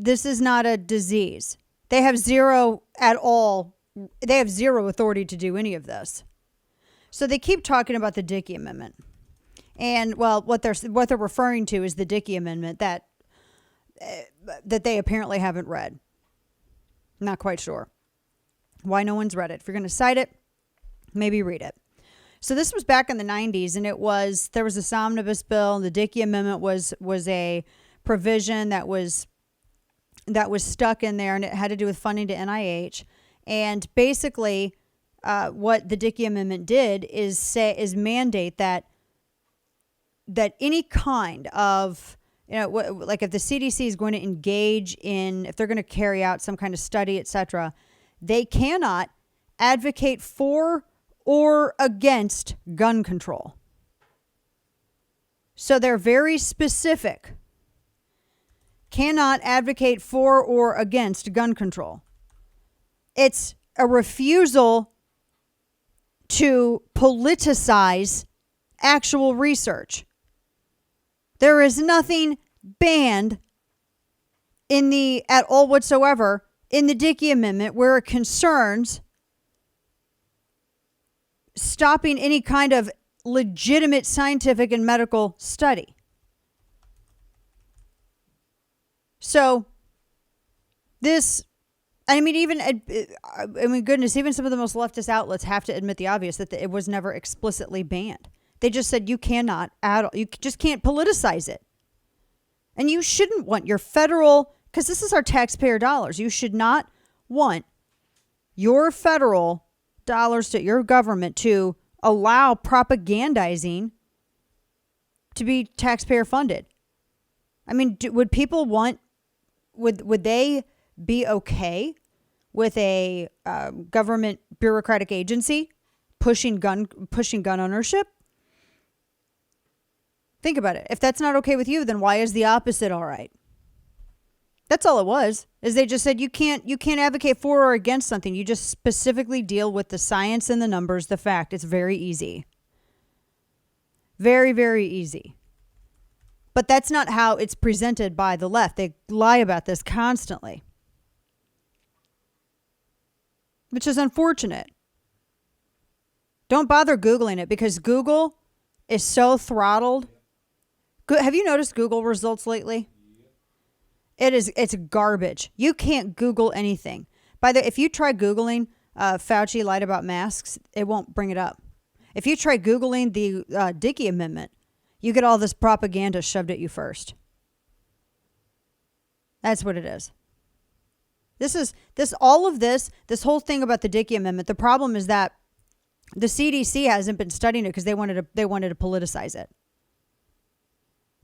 this is not a disease. They have zero at all. They have zero authority to do any of this. So they keep talking about the Dickey Amendment. And, well, what they're referring to is the Dickey Amendment that they apparently haven't read. Not quite sure why no one's read it. If you're going to cite it, maybe read it. So this was back in the 90s, and there was a omnibus bill. The Dickey Amendment was a provision that was stuck in there, and it had to do with funding to NIH. And basically, what the Dickey Amendment did is mandate that any kind of, like if the CDC is going to engage in, if they're going to carry out some kind of study, etc., they cannot advocate for or against gun control. So they're very specific. Cannot advocate for or against gun control. It's a refusal to politicize actual research. There is nothing banned at all whatsoever in the Dickey Amendment where it concerns stopping any kind of legitimate scientific and medical study. So this, even some of the most leftist outlets have to admit the obvious, that it was never explicitly banned. They just said you just can't politicize it. And you shouldn't want your federal, because this is our taxpayer dollars, you should not want your federal dollars to your government to allow propagandizing to be taxpayer funded. Would people would they be okay with a government bureaucratic agency pushing gun ownership? Think about it. If that's not okay with you, then why is the opposite all right? That's all it was, is they just said you can't advocate for or against something. You just specifically deal with the science and the numbers, the fact. It's very easy. Very, very easy. But that's not how it's presented by the left. They lie about this constantly, which is unfortunate. Don't bother Googling it, because Google is so throttled. Have you noticed Google results lately? It's garbage. You can't Google anything. If you try Googling Fauci lied about masks, it won't bring it up. If you try Googling the Dickey Amendment, you get all this propaganda shoved at you first. That's what it is. This whole thing about the Dickey Amendment, the problem is that the CDC hasn't been studying it because they wanted to politicize it.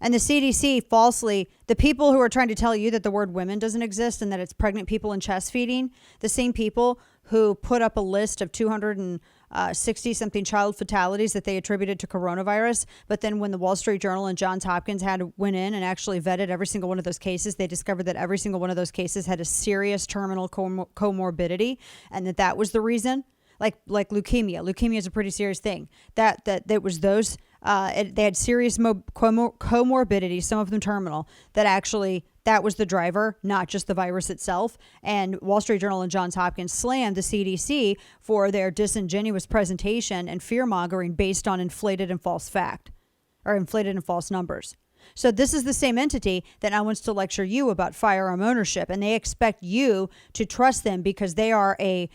And the CDC falsely, the people who are trying to tell you that the word women doesn't exist and that it's pregnant people and chest feeding, the same people who put up a list of 260-something child fatalities that they attributed to coronavirus. But then when the Wall Street Journal and Johns Hopkins went in and actually vetted every single one of those cases, they discovered that every single one of those cases had a serious terminal comorbidity, and that was the reason. Like leukemia. Leukemia is a pretty serious thing. That was those. They had serious comorbidities, some of them terminal. That was the driver, not just the virus itself. And Wall Street Journal and Johns Hopkins slammed the CDC for their disingenuous presentation and fear mongering based on inflated and false numbers. So this is the same entity that now wants to lecture you about firearm ownership, and they expect you to trust them because they're a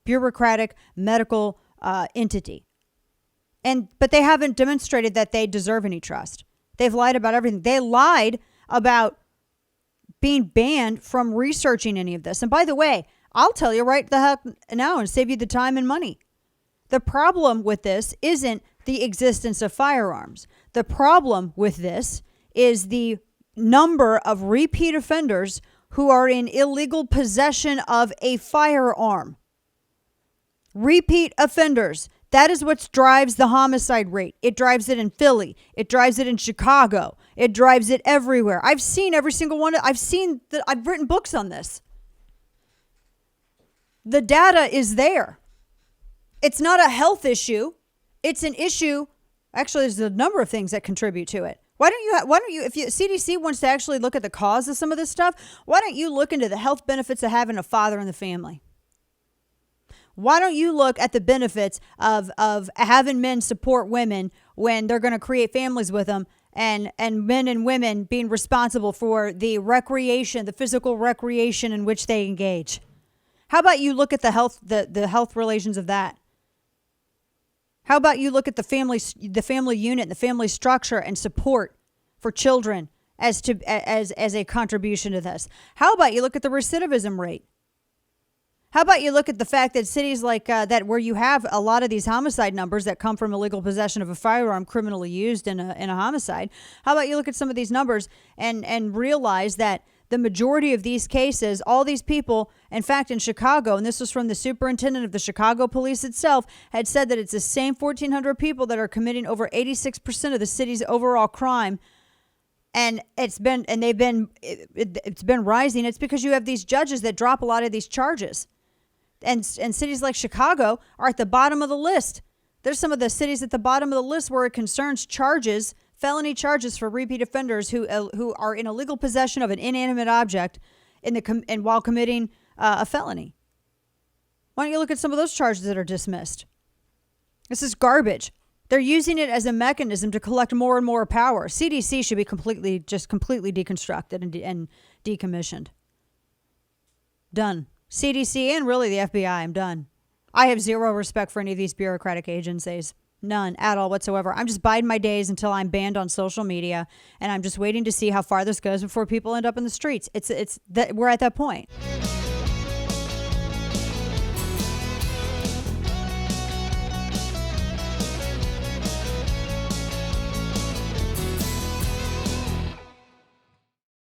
bureaucratic medical entity. But they haven't demonstrated that they deserve any trust. They've lied about everything. They lied about being banned from researching any of this. And by the way, I'll tell you right the heck now and save you the time and money. The problem with this isn't the existence of firearms. The problem with this is the number of repeat offenders who are in illegal possession of a firearm. Repeat offenders. That is what drives the homicide rate. It drives it in Philly. It drives it in Chicago. It drives it everywhere. I've seen every single one. I've written books on this. The data is there. It's not a health issue. It's an issue. Actually, there's a number of things that contribute to it. Why don't you, if CDC wants to actually look at the cause of some of this stuff, why don't you look into the health benefits of having a father in the family? Why don't you look at the benefits of having men support women when they're going to create families with them, and men and women being responsible for the recreation, the physical recreation in which they engage? How about you look at the health relations of that? How about you look at the family unit, the family structure and support for children as a contribution to this? How about you look at the recidivism rate? How about you look at the fact that cities like that, where you have a lot of these homicide numbers that come from illegal possession of a firearm criminally used in a homicide? How about you look at some of these numbers and realize that the majority of these cases, all these people, in fact, in Chicago, and this was from the superintendent of the Chicago police itself, had said that it's the same 1,400 people that are committing over 86% of the city's overall crime. And it's been rising. It's because you have these judges that drop a lot of these charges. And cities like Chicago are at the bottom of the list. There's some of the cities at the bottom of the list where it concerns charges, felony charges for repeat offenders who are in illegal possession of an inanimate object and while committing a felony. Why don't you look at some of those charges that are dismissed? This is garbage. They're using it as a mechanism to collect more and more power. CDC should be completely deconstructed and decommissioned. Done. CDC and really the FBI, I'm done. I have zero respect for any of these bureaucratic agencies. None at all whatsoever. I'm just biding my days until I'm banned on social media, and I'm just waiting to see how far this goes before people end up in the streets. We're at that point.